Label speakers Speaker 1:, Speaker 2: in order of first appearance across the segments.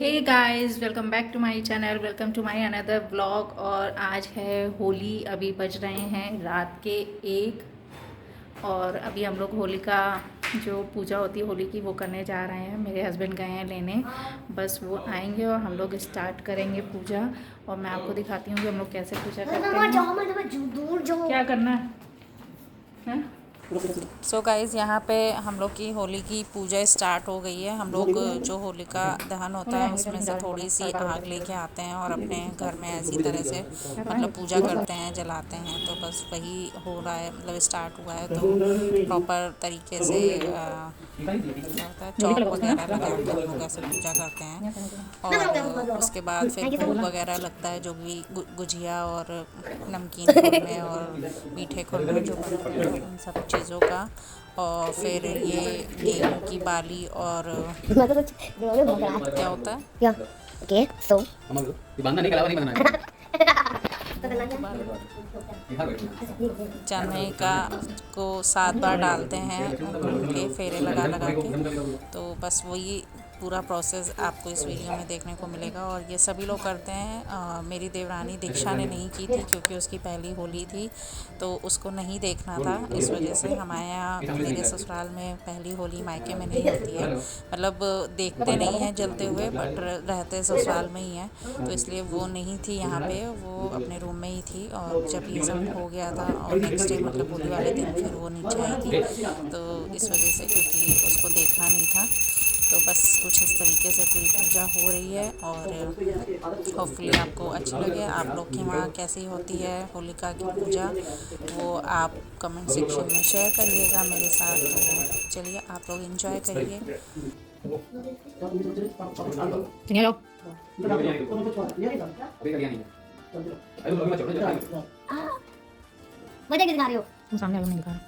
Speaker 1: Hey guys, welcome back to my channel. Welcome to my another vlog. और आज है होली। अभी बज रहे हैं रात के 1। और अभी हम लोग होली का जो पूजा होती है होली की वो करने जा रहे हैं। मेरे हस्बैंड गए हैं लेने, बस वो आएंगे और हम लोग स्टार्ट करेंगे पूजा। और मैं आपको दिखाती हूँ कि हम लोग कैसे पूजा करते हैं। क्या करना है? हैं? सो गाइज़, यहाँ पे हम लोग की होली की पूजा स्टार्ट हो गई है। हम लोग जो होलिका दहन होता है उसमें से थोड़ी सी आग लेके आते हैं और अपने घर में ऐसी तरह से मतलब पूजा करते हैं, जलाते हैं। तो बस वही हो रहा है, मतलब स्टार्ट हुआ है। तो प्रॉपर तरीके से क्या होता है, चौक वगैरह लगा के हम लोग ऐसे पूजा करते हैं। और उसके बाद फिर भोग वगैरह लगता है, जो भी गुजिया और नमकीन खुरमे और मीठे खुरमे जो बनते हैं उन सब चीज़ों का। और फिर ये गेहूं की बाली और क्या होता है,
Speaker 2: Yeah. Okay. So.
Speaker 1: गेहूं की बाली चने का को 7 बार डालते हैं घूम के, फेरे लगा लगा के। तो बस वही पूरा प्रोसेस आपको इस वीडियो में देखने को मिलेगा। और ये सभी लोग करते हैं। मेरी देवरानी दीक्षा ने नहीं की थी क्योंकि उसकी पहली होली थी, तो उसको नहीं देखना था। इस वजह से हमारे यहाँ मेरे ससुराल में पहली होली मायके में नहीं होती है, मतलब देखते नहीं हैं जलते हुए, बट रहते ससुराल में ही हैं। तो इसलिए वो नहीं थी यहाँ पे, वो अपने रूम में ही थी। और जब ये सब हो गया था और नेक्स्ट डे मतलब होली वाले दिन फिर वो नीचे आई थी, तो इस वजह से क्योंकि उसको देखना नहीं था। तो बस कुछ इस तरीके से पूरी पूजा हो रही है। और होपफुली आपको अच्छी लगे। आप लोग के वहाँ कैसी होती है होलिका की पूजा, वो आप कमेंट सेक्शन में शेयर करिएगा मेरे साथ। तो चलिए आप लोग एंजॉय करिए।
Speaker 2: मजा किस खा रहे हो?
Speaker 1: तुम सामने आ, नहीं दिखा रहा।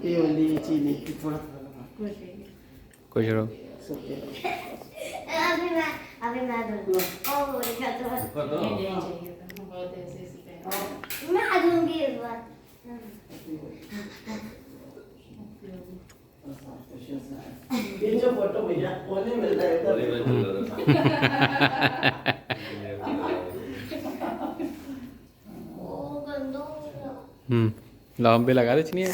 Speaker 3: ये वाली चीनी की थोड़ा
Speaker 4: खुश रहो।
Speaker 2: अभी मैं दूंगी। ओ देखा तो मैं दूंगी इस बार।
Speaker 3: ये जो फोटो भैया वो नहीं मिल रहा
Speaker 2: ओ गंदो।
Speaker 4: लाओ हम पे लगा दे चीनी।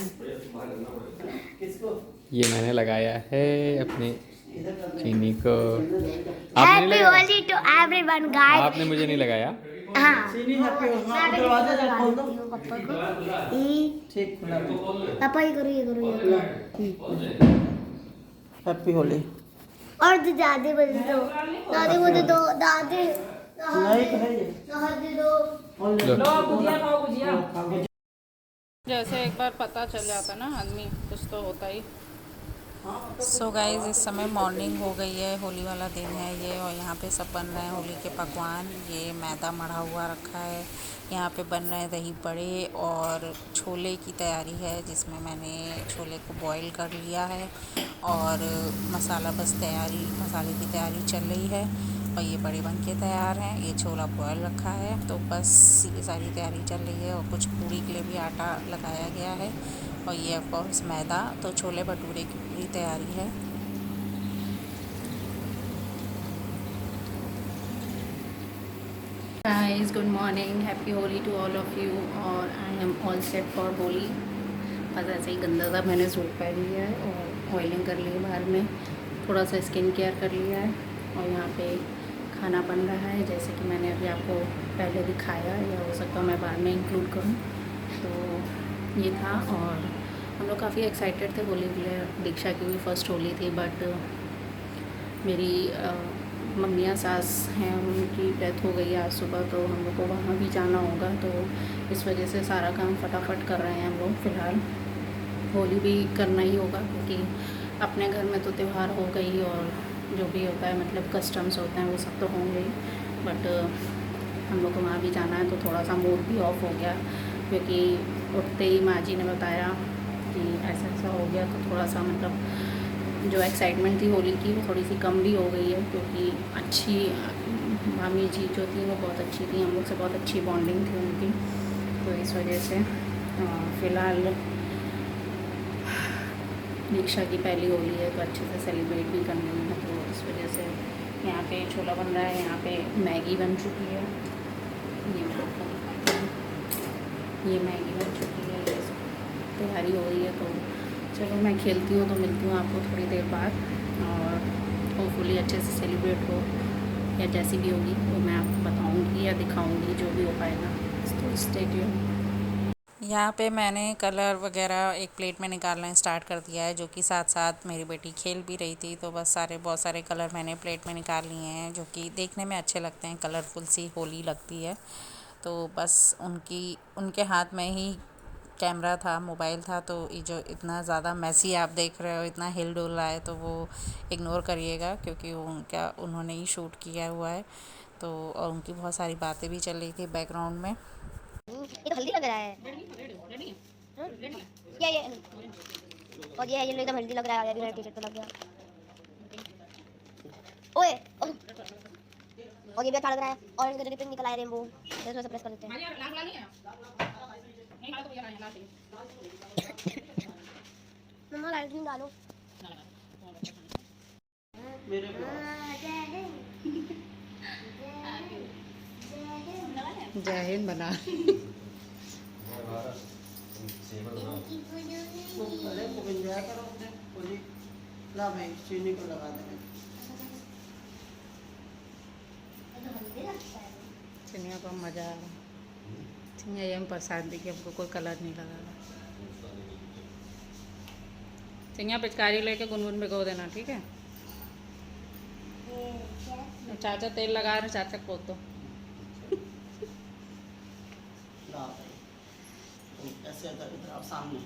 Speaker 3: किसको
Speaker 4: ये मैंने लगाया है अपने चीनी को। आपने नहीं
Speaker 2: हैप्पी
Speaker 4: लगाया?
Speaker 2: Holi to everyone guys.
Speaker 4: आपने मुझे नहीं लगाया।
Speaker 2: हाँ
Speaker 3: चीनी हैप्पी
Speaker 2: मैं भी
Speaker 3: दरवाजा जरा खोल दो।
Speaker 2: पापा को ई
Speaker 3: ठीक खुला
Speaker 2: पापा ये करो ये करो।
Speaker 3: हैप्पी होली।
Speaker 2: और तो दादी बोल दो दादी बोल दो दादी
Speaker 3: नहीं तो है ये
Speaker 2: दादी दो
Speaker 4: लो।
Speaker 1: जैसे एक बार पता चल जाता ना आदमी, कुछ तो होता ही। सो गाइस, इस समय मॉर्निंग हो गई है, होली वाला दिन है ये, और यहाँ पे सब बन रहे हैं होली के पकवान। ये मैदा मढ़ा हुआ रखा है, यहाँ पे बन रहे हैं दही बड़े और छोले की तैयारी है, जिसमें मैंने छोले को बॉईल कर लिया है और मसाला बस मसाले की तैयारी चल रही है। और ये बड़े बन के तैयार हैं। ये छोला बॉयल रखा है, तो बस ये सारी तैयारी चल रही है। और कुछ पूड़ी के लिए भी आटा लगाया गया है। और ये ऑफ कोर्स मैदा, तो छोले भटूरे की पूरी तैयारी है। Guys, good morning, happy Holi to all of you. और I am all set for Holi. बस ऐसे ही गंदा सा मैंने सूट पहन लिया है और ऑयलिंग कर ली है बाहर में, थोड़ा सा स्किन केयर कर लिया है। और यहाँ पे खाना बन रहा है, जैसे कि मैंने अभी आपको पहले दिखाया, या हो सकता है मैं बाद में इंक्लूड करूँ। तो ये था, और हम लोग काफ़ी एक्साइटेड थे होली के लिए। दीक्षा की भी फ़र्स्ट होली थी, बट मेरी मम्मियाँ सास हैं, उनकी डेथ हो गई आज सुबह, तो हम लोग को वहाँ भी जाना होगा। तो इस वजह से सारा काम फटाफट कर रहे हैं हम लोग फ़िलहाल। होली भी करना ही होगा, क्योंकि अपने घर में तो त्यौहार हो गई, और जो भी होता है मतलब कस्टम्स होते हैं वो सब तो होंगे ही, बट हम लोग को वहाँ भी जाना है। तो थोड़ा सा मूड भी ऑफ हो गया, क्योंकि उठते ही माँ जी ने बताया कि ऐसा ऐसा हो गया, तो थोड़ा सा मतलब जो एक्साइटमेंट थी होली की वो थोड़ी सी कम भी हो गई है। क्योंकि अच्छी मामी जी जो थी वो बहुत अच्छी थी, हम लोग से बहुत अच्छी बॉन्डिंग थी उनकी। तो इस वजह से फ़िलहाल दीक्षा की पहली होली है, तो अच्छे से सेलिब्रेट भी करनी है। तो इस वजह से यहाँ पे छोला बन रहा है, यहाँ पे मैगी बन चुकी है, ये मैगी बन चुकी है, ये तैयारी हो रही है। तो चलो मैं खेलती हूँ, तो मिलती हूँ आपको थोड़ी देर बाद, और होपफुली अच्छे से सेलिब्रेट हो, या जैसी भी होगी वो मैं आपको बताऊँगी या दिखाऊँगी, जो भी हो पाएगा। तो स्टे ट्यून्ड। यहाँ पे मैंने कलर वगैरह एक प्लेट में निकालना स्टार्ट कर दिया है, जो कि साथ साथ मेरी बेटी खेल भी रही थी। तो बस बहुत सारे कलर मैंने प्लेट में निकाल लिए हैं, जो कि देखने में अच्छे लगते हैं, कलरफुल सी होली लगती है। तो बस उनके हाथ में ही कैमरा था, मोबाइल था, तो ये जो इतना ज़्यादा मैसी आप देख रहे हो, इतना हिल डुल रहा है, तो वो इग्नोर करिएगा, क्योंकि उन्होंने ही शूट किया हुआ है। तो और उनकी बहुत सारी बातें भी चल रही थी बैकग्राउंड में।
Speaker 2: ये तो हल्दी लग रहा है। ये और ये एकदम हल्दी लग रहा है। ये टी-शर्ट पे लग गया। ओए और ये भी अच्छा लग रहा है। ऑरेंज कलर के निकल आया रेनबो। इसमें से प्रेस कर देते हैं। मम्मा लाइट नहीं डालो।
Speaker 1: जय हिंद बना।
Speaker 3: ला भाई चीनी को लगा देंगे।
Speaker 1: चिनिया को मज़ा आ रहा, चिनिया ये प्रसाद दी कि हमको कोई कलर नहीं लगा रहा। चिनिया पिचकारी लेके गुनगुन भिगो देना, ठीक है। चाचा तेल लगा रहे, चाचा को दो।
Speaker 3: ला भाई ऐसे इधर आप सामने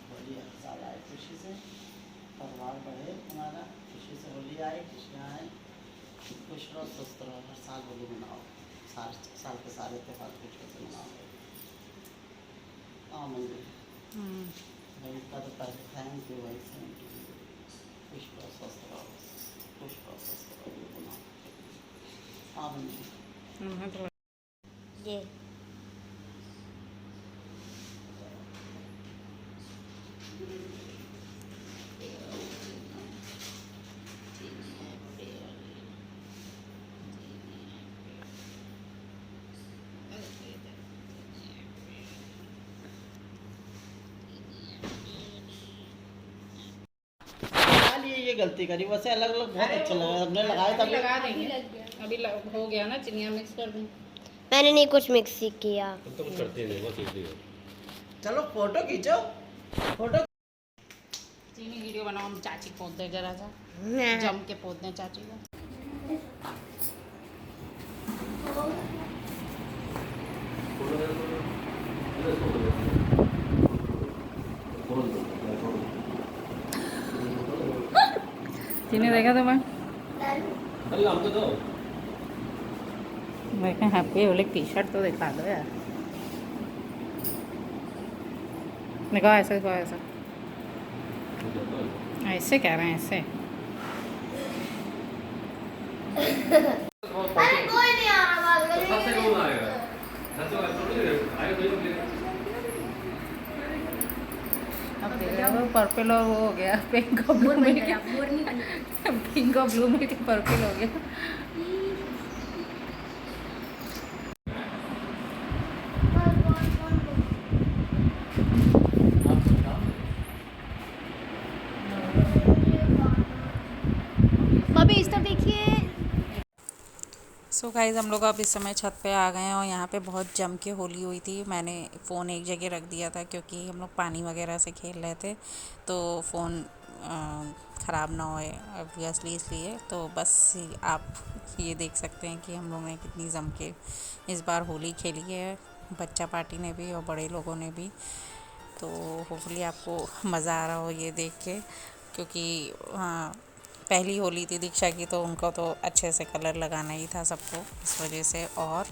Speaker 3: होली साल आए खुशी से, परिवार बढ़े हमारा, खुशी से होली आए, खुशियाँ आए, खुश रहो, स्वस्थ रहो, हर साल होली मनाओ, साल के सारे त्यौहार खुशियों से मनाओ। हाँ मंदिर भाई इसका तो पैसे थैंक यू भाई, थैंक यू। पुष्प स्वस्थ रहो, पुष्प स्वस्थ रहो पुनः। आमीन।
Speaker 2: ये
Speaker 3: ये गलती करी, वैसे अलग अलग बहुत अच्छा लगा, हमने लगाया था।
Speaker 1: लगा देंगे, अभी हो गया ना, चिनिया मिक्स कर दूँ।
Speaker 2: मैंने नहीं कुछ मिक्स किया।
Speaker 5: तुम तो कुछ करते नहीं, बस इसी हो।
Speaker 3: चलो फोटो खींचो, फोटो।
Speaker 1: चीनी वीडियो बनाओ, हम चाची पोत दे जरा सा, जम के पोत दें चाची को। चीनी देखा तो मैं
Speaker 5: हम तो दो।
Speaker 1: मैं हैप्पी होली टी शर्ट तो दिखा दो यार। दिखाओ ऐसे, दिखाओ ऐसा, ऐसे कह रहे हैं, ऐसे।
Speaker 2: अरे कोई नहीं आ रहा,
Speaker 5: सबसे कौन आएगा?
Speaker 1: अब देखो पर्पल और वो हो गया, पिंक और ब्लू में पिंक और ब्लू में पर्पल हो गया।
Speaker 2: अभी इस तरफ देखिए।
Speaker 1: सो गाइज़ हम लोग अब इस समय छत पे आ गए हैं और यहाँ पे बहुत जम के होली हुई थी। मैंने फ़ोन एक जगह रख दिया था क्योंकि हम लोग पानी वगैरह से खेल रहे थे, तो फ़ोन ख़राब ना होए ऑब्वियसली, इसलिए तो बस आप ये देख सकते हैं कि हम लोग ने कितनी जम के इस बार होली खेली है, बच्चा पार्टी ने भी और बड़े लोगों ने भी। तो होपफुली आपको मज़ा आ रहा हो ये देख के, क्योंकि हाँ पहली होली थी दीक्षा की, तो उनको तो अच्छे से कलर लगाना ही था सबको, इस वजह से। और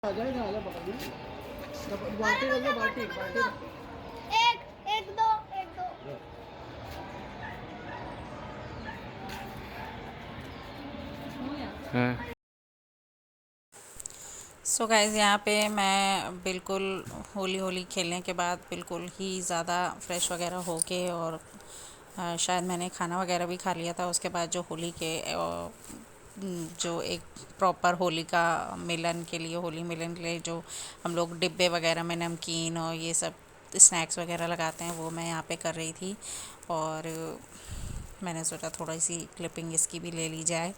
Speaker 3: आ जाएगा, आजा पकड़ में बाल्टी बोल दो, बाल्टी बाल्टी।
Speaker 2: एक एक दो, एक दो।
Speaker 4: हाँ।
Speaker 1: सो गाइस यहाँ पे मैं बिल्कुल होली खेलने के बाद बिल्कुल ही ज़्यादा फ्रेश वगैरह होके और शायद मैंने खाना वगैरह भी खा लिया था। उसके बाद जो होली के जो एक प्रॉपर होली का मिलन के लिए होली मिलन के लिए जो हम लोग डिब्बे वगैरह में नमकीन और ये सब स्नैक्स वगैरह लगाते हैं वो मैं यहाँ पे कर रही थी। और मैंने सोचा थोड़ी सी क्लिपिंग इसकी भी ले ली जाए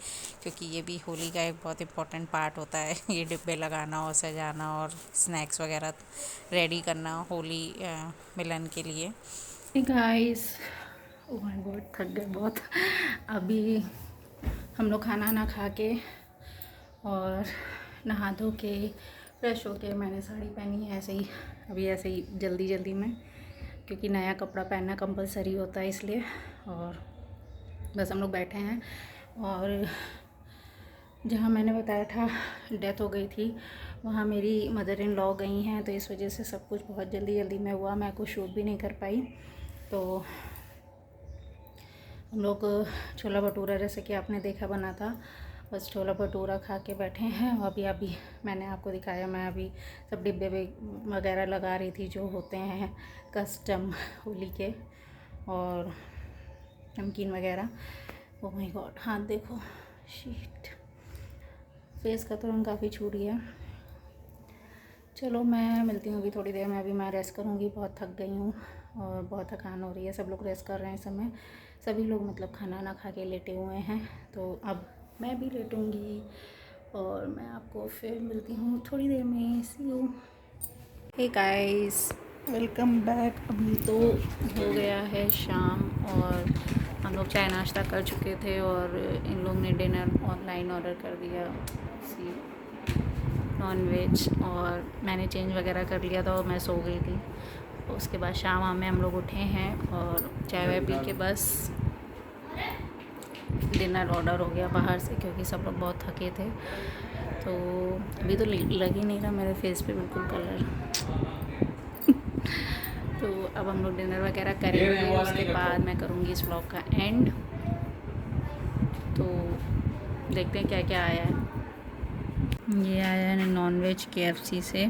Speaker 1: क्योंकि ये भी होली का एक बहुत इम्पोर्टेंट पार्ट होता है ये डिब्बे लगाना और सजाना और स्नैक्स वगैरह रेडी करना होली मिलन के लिए। गाइस ओह माय गॉड थक गए बहुत। अभी हम लोग खाना ना खा के और नहा धो के फ्रेश होके मैंने साड़ी पहनी है ऐसे ही, अभी ऐसे ही जल्दी में क्योंकि नया कपड़ा पहनना कंपलसरी होता है इसलिए। और बस हम लोग बैठे हैं और जहाँ मैंने बताया था डेथ हो गई थी वहाँ मेरी मदर इन लॉ गई हैं, तो इस वजह से सब कुछ बहुत जल्दी में हुआ, मैं कुछ शूट भी नहीं कर पाई। तो हम लोग छोला भटूरा जैसे कि आपने देखा बना था, बस छोला भटूरा खा के बैठे हैं। और अभी मैंने आपको दिखाया, मैं अभी सब डिब्बे वगैरह लगा रही थी जो होते हैं कस्टम होली के और नमकीन वगैरह। ओह माय गॉड हाथ देखो, शीट फेस का तो रंग काफ़ी छूट गया। चलो मैं मिलती हूँ अभी थोड़ी देर में, अभी मैं रेस्ट करूँगी, बहुत थक गई हूँ और बहुत थकान हो रही है। सब लोग रेस्ट कर रहे हैं इस समय, सभी लोग मतलब खाना ना खा के लेटे हुए हैं, तो अब मैं भी लेटूँगी और मैं आपको फिर मिलती हूँ थोड़ी देर में। See you. Hey guys welcome back. अभी तो हो गया है शाम और हम लोग चाय नाश्ता कर चुके थे और इन लोग ने डिनर ऑनलाइन ऑर्डर कर दिया, सी नॉन वेज, और मैंने चेंज वगैरह कर लिया था और मैं सो गई थी। उसके बाद शाम में हम लोग उठे हैं और चाय वाय पी के बस डिनर ऑर्डर हो गया बाहर से क्योंकि सब लोग बहुत थके थे। तो अभी तो लग ही नहीं रहा मेरे फेस पे बिल्कुल कलर तो अब हम लोग डिनर वगैरह करेंगे, उसके बाद मैं करूँगी इस व्लॉग का एंड। तो देखते हैं क्या क्या आया है। ये आया है नॉन वेज KFC से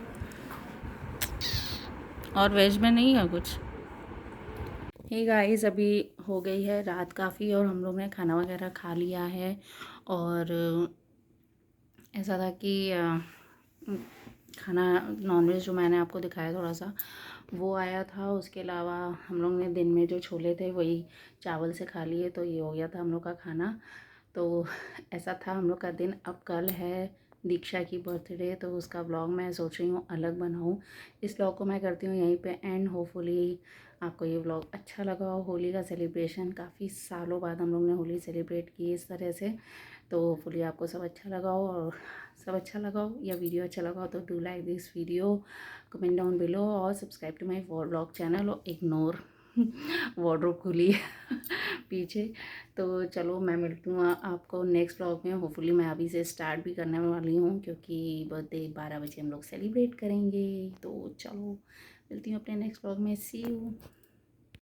Speaker 1: और वेज में नहीं है कुछ। हे गाइस अभी हो गई है रात काफ़ी और हम लोग ने खाना वगैरह खा लिया है। और ऐसा था कि खाना नॉनवेज जो मैंने आपको दिखाया थोड़ा सा वो आया था, उसके अलावा हम लोग ने दिन में जो छोले थे वही चावल से खा लिए, तो ये हो गया था हम लोग का खाना। तो ऐसा था हम लोग का दिन। अब कल है दीक्षा की बर्थडे, तो उसका व्लॉग मैं सोच रही हूँ अलग बनाऊँ। इस व्लॉग को मैं करती हूँ यहीं पे एंड। होपफुली आपको ये व्लॉग अच्छा लगा हो। होली का सेलिब्रेशन काफ़ी सालों बाद हम लोग ने होली सेलिब्रेट की इस तरह से, तो होपफुली आपको सब अच्छा लगा हो। और सब अच्छा लगा हो या वीडियो अच्छा लगा हो तो do like this video, comment down below और subscribe to my vlog channel और इग्नोर वार्डरोब खुली पीछे। तो चलो मैं मिलती हूँ आपको नेक्स्ट व्लॉग में। होपफुली मैं अभी से स्टार्ट भी करने वाली हूँ क्योंकि बर्थडे 12 बजे हम लोग सेलिब्रेट करेंगे। तो चलो मिलती हूँ अपने नेक्स्ट व्लॉग में। See you.